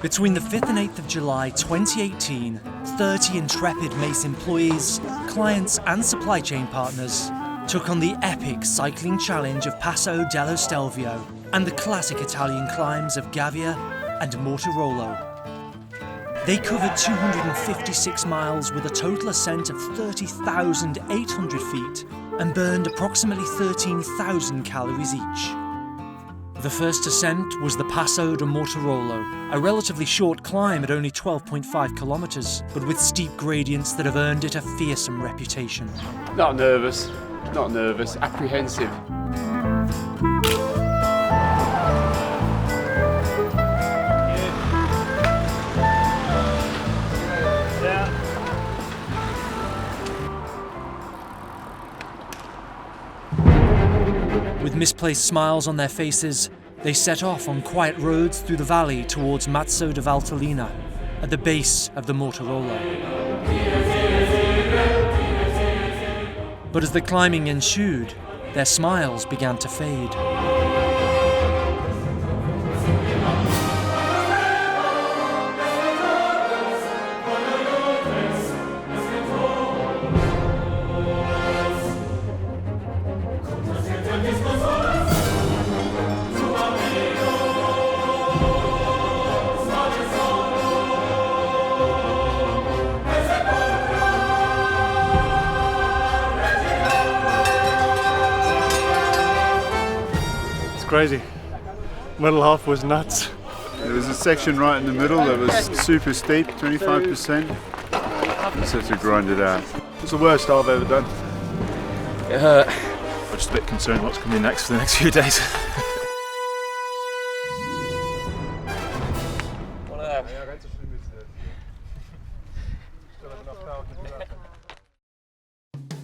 Between the 5th and 8th of July 2018, 30 intrepid Mace employees, clients and supply chain partners took on the epic cycling challenge of Passo dello Stelvio and the classic Italian climbs of Gavia and Mortirolo. They covered 256 miles with a total ascent of 30,800 feet and burned approximately 13,000 calories each. The first ascent was the Passo de Mortirolo, a relatively short climb at only 12.5 kilometres, but with steep gradients that have earned it a fearsome reputation. Not nervous, apprehensive. With misplaced smiles on their faces, they set off on quiet roads through the valley towards Passo de Valtellina, at the base of the Mortirolo. But as the climbing ensued, their smiles began to fade. Crazy. Middle half was nuts. There was a section right in the middle that was super steep, 25%. Just had to grind it out. It's the worst I've ever done. It hurt. I'm just a bit concerned what's coming next for the next few days.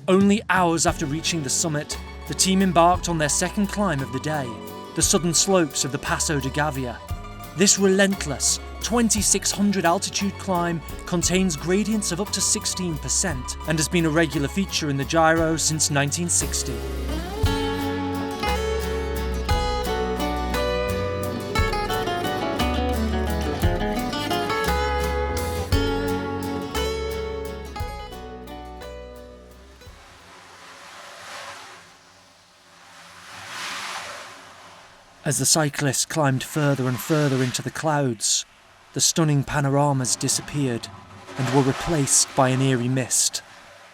Only hours after reaching the summit, the team embarked on their second climb of the day, the southern slopes of the Passo de Gavia. This relentless 2,600 altitude climb contains gradients of up to 16% and has been a regular feature in the Giro since 1960. As the cyclists climbed further and further into the clouds, the stunning panoramas disappeared and were replaced by an eerie mist,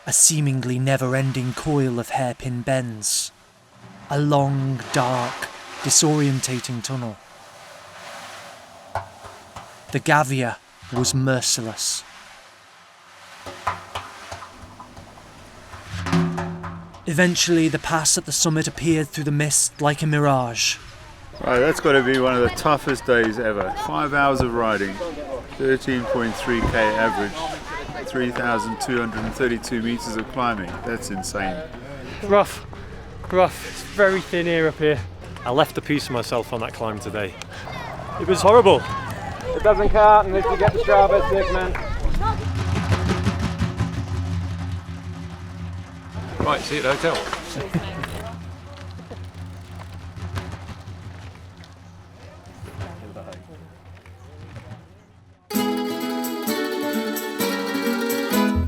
a seemingly never-ending coil of hairpin bends, a long, dark, disorientating tunnel. The Gavia was merciless. Eventually, the pass at the summit appeared through the mist like a mirage. Right, that's got to be one of the toughest days ever. 5 hours of riding, 13.3k average, 3,232 metres of climbing. That's insane. Rough. It's very thin air up here. I left a piece of myself on that climb today. It was horrible. It doesn't count unless you get the Strava stick, man. Right, see you at the hotel.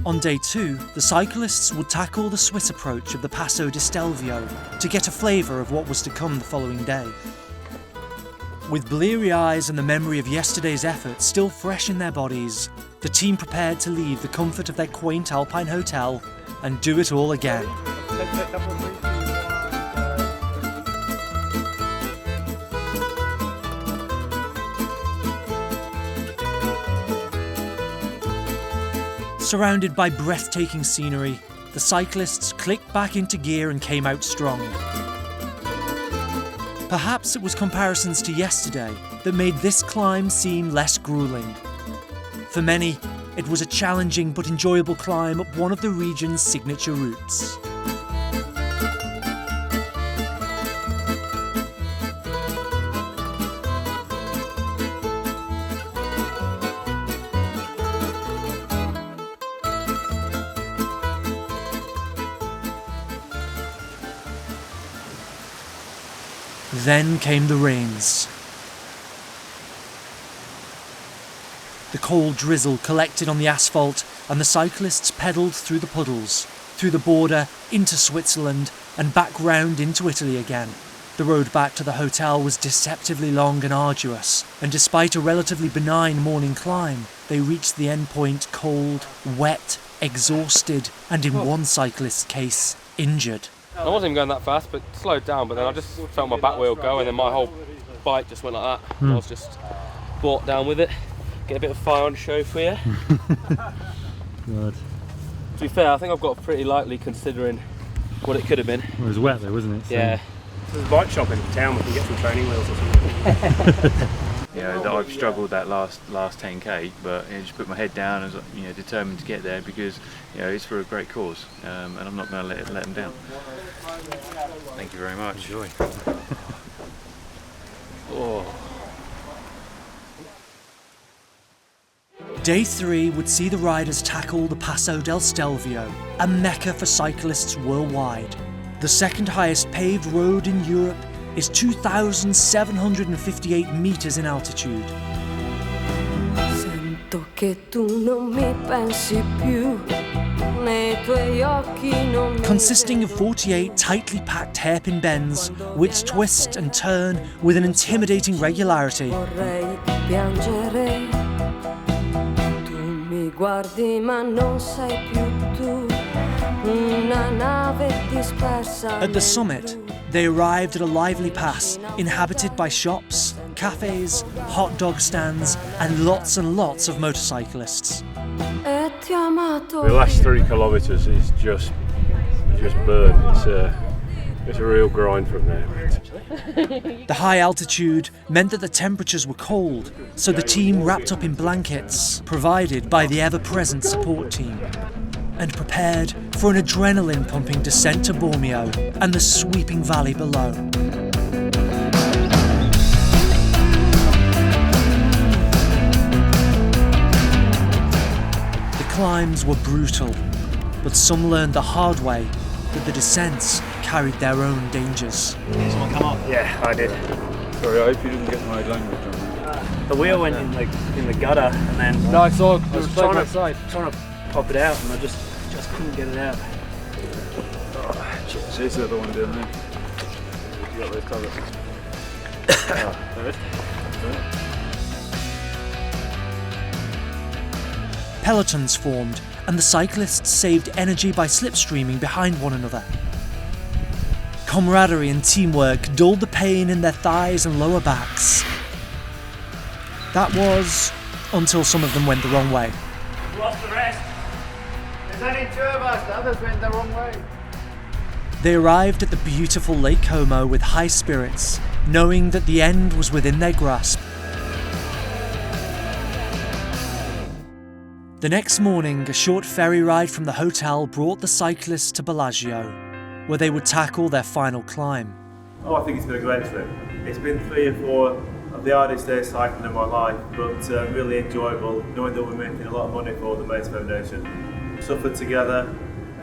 On day 2, the cyclists would tackle the Swiss approach of the Passo di Stelvio to get a flavour of what was to come the following day. With bleary eyes and the memory of yesterday's effort still fresh in their bodies, the team prepared to leave the comfort of their quaint alpine hotel and do it all again. Surrounded by breathtaking scenery, the cyclists clicked back into gear and came out strong. Perhaps it was comparisons to yesterday that made this climb seem less grueling. For many, it was a challenging but enjoyable climb up one of the region's signature routes. Then came the rains. The cold drizzle collected on the asphalt and the cyclists pedalled through the puddles, through the border, into Switzerland and back round into Italy again. The road back to the hotel was deceptively long and arduous, and despite a relatively benign morning climb, they reached the end point cold, wet, exhausted, and in one cyclist's case, injured. I wasn't even going that fast, but slowed down, but then I just felt my back wheel go and then my whole bike just went like that. I was just brought down with it. Get a bit of fire on show for you. God. To be fair, I think I've got pretty lightly considering what it could have been. It was wet though, wasn't it? So. Yeah. There's a bike shop in town, we can get some training wheels or something. I've struggled that last 10k, but just put my head down and determined to get there because it's for a great cause, and I'm not going to let them down. Thank you very much. Enjoy. Day 3 would see the riders tackle the Passo del Stelvio, a mecca for cyclists worldwide. The second highest paved road in Europe is 2,758 metres in altitude. Sento che tu non mi pensi più, nei tuoi occhi non mi Consisting of 48 tightly packed hairpin bends, which twist and turn with an intimidating regularity. vorrei piangere. Tu mi guardi ma non sei più tu, una nave dispersa. At the summit, they arrived at a lively pass inhabited by shops, cafes, hot dog stands, and lots of motorcyclists. E ti ho amato. The last 3 kilometres is just burn. It's a real grind from there. The high altitude meant that the temperatures were cold, so the team wrapped up in blankets provided by the ever-present support team and prepared for an adrenaline-pumping descent to Bormio and the sweeping valley below. The climbs were brutal, but some learned the hard way that the descents carried their own dangers. Yeah, I did. Sorry, I hope you didn't get my language on that. The wheel went in the gutter, and then No, I saw I was trying to pop it out, and I just couldn't get it out. There's the other one down there. You got those colours. There it is. Pelotons formed, and the cyclists saved energy by slipstreaming behind one another. Camaraderie and teamwork dulled the pain in their thighs and lower backs. That was until some of them went the wrong way. Lost the rest. There's only 2 of us, the others went the wrong way. They arrived at the beautiful Lake Como with high spirits, knowing that the end was within their grasp. The next morning, a short ferry ride from the hotel brought the cyclists to Bellagio, where they would tackle their final climb. Oh, I think it's been a great trip. It's been 3 or 4 of the hardest days cycling in my life, but really enjoyable, knowing that we're making a lot of money for the Mace Foundation. Suffered together,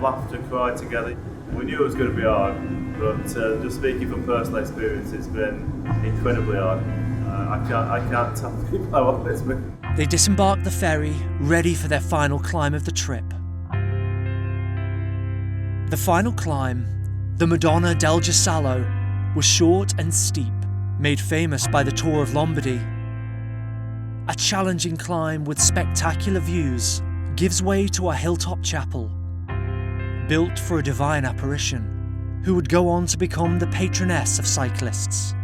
laughed and cried together. We knew it was going to be hard, but just speaking from personal experience, it's been incredibly hard. I can't tell people how hard it's been. They disembarked the ferry, ready for their final climb of the trip. The final climb, the Madonna del Gisallo, was short and steep, made famous by the Tour of Lombardy. A challenging climb with spectacular views gives way to a hilltop chapel, built for a divine apparition, who would go on to become the patroness of cyclists.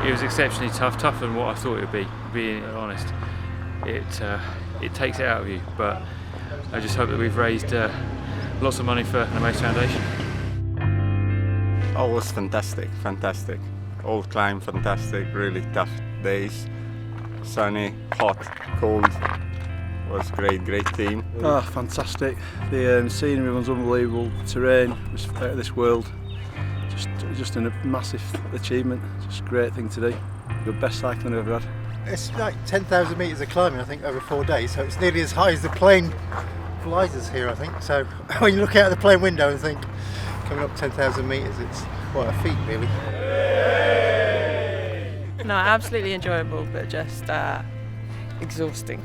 It was exceptionally tougher than what I thought it would be, being honest. It takes it out of you, but I just hope that we've raised lots of money for the Mace Foundation. Oh, it was fantastic. All climb fantastic, really tough days. Sunny, hot, cold. It was great team. Oh, fantastic. The scenery was unbelievable. Terrain was out of this world. Just a massive achievement. Just a great thing to do. The best cycling I've ever had. It's like 10,000 metres of climbing, I think, over 4 days, so it's nearly as high as the plane flies us here, I think. So when you look out of the plane window and think, coming up 10,000 metres, it's quite a feat, really. No, absolutely enjoyable, but just exhausting.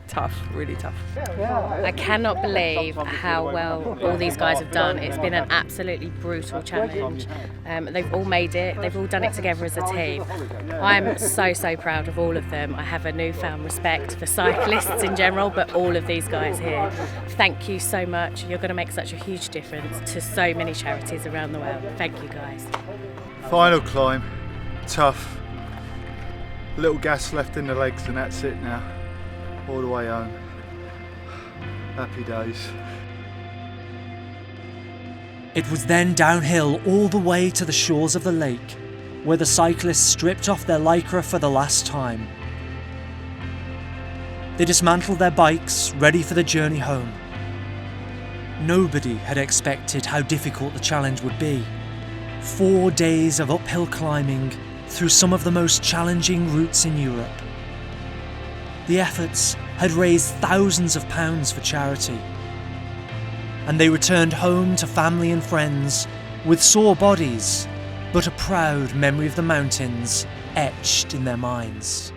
Tough, really tough. I cannot believe how well all these guys have done. It's been an absolutely brutal challenge. They've all made it, they've all done it together as a team. I'm so proud of all of them. I have a newfound respect for cyclists in general, but all of these guys here. Thank you so much. You're going to make such a huge difference to so many charities around the world. Thank you guys. Final climb, tough. A little gas left in the legs and that's it now. All the way home. Happy days. It was then downhill all the way to the shores of the lake, where the cyclists stripped off their lycra for the last time. They dismantled their bikes, ready for the journey home. Nobody had expected how difficult the challenge would be. 4 days of uphill climbing through some of the most challenging routes in Europe. The efforts had raised thousands of pounds for charity, and they returned home to family and friends with sore bodies, but a proud memory of the mountains etched in their minds.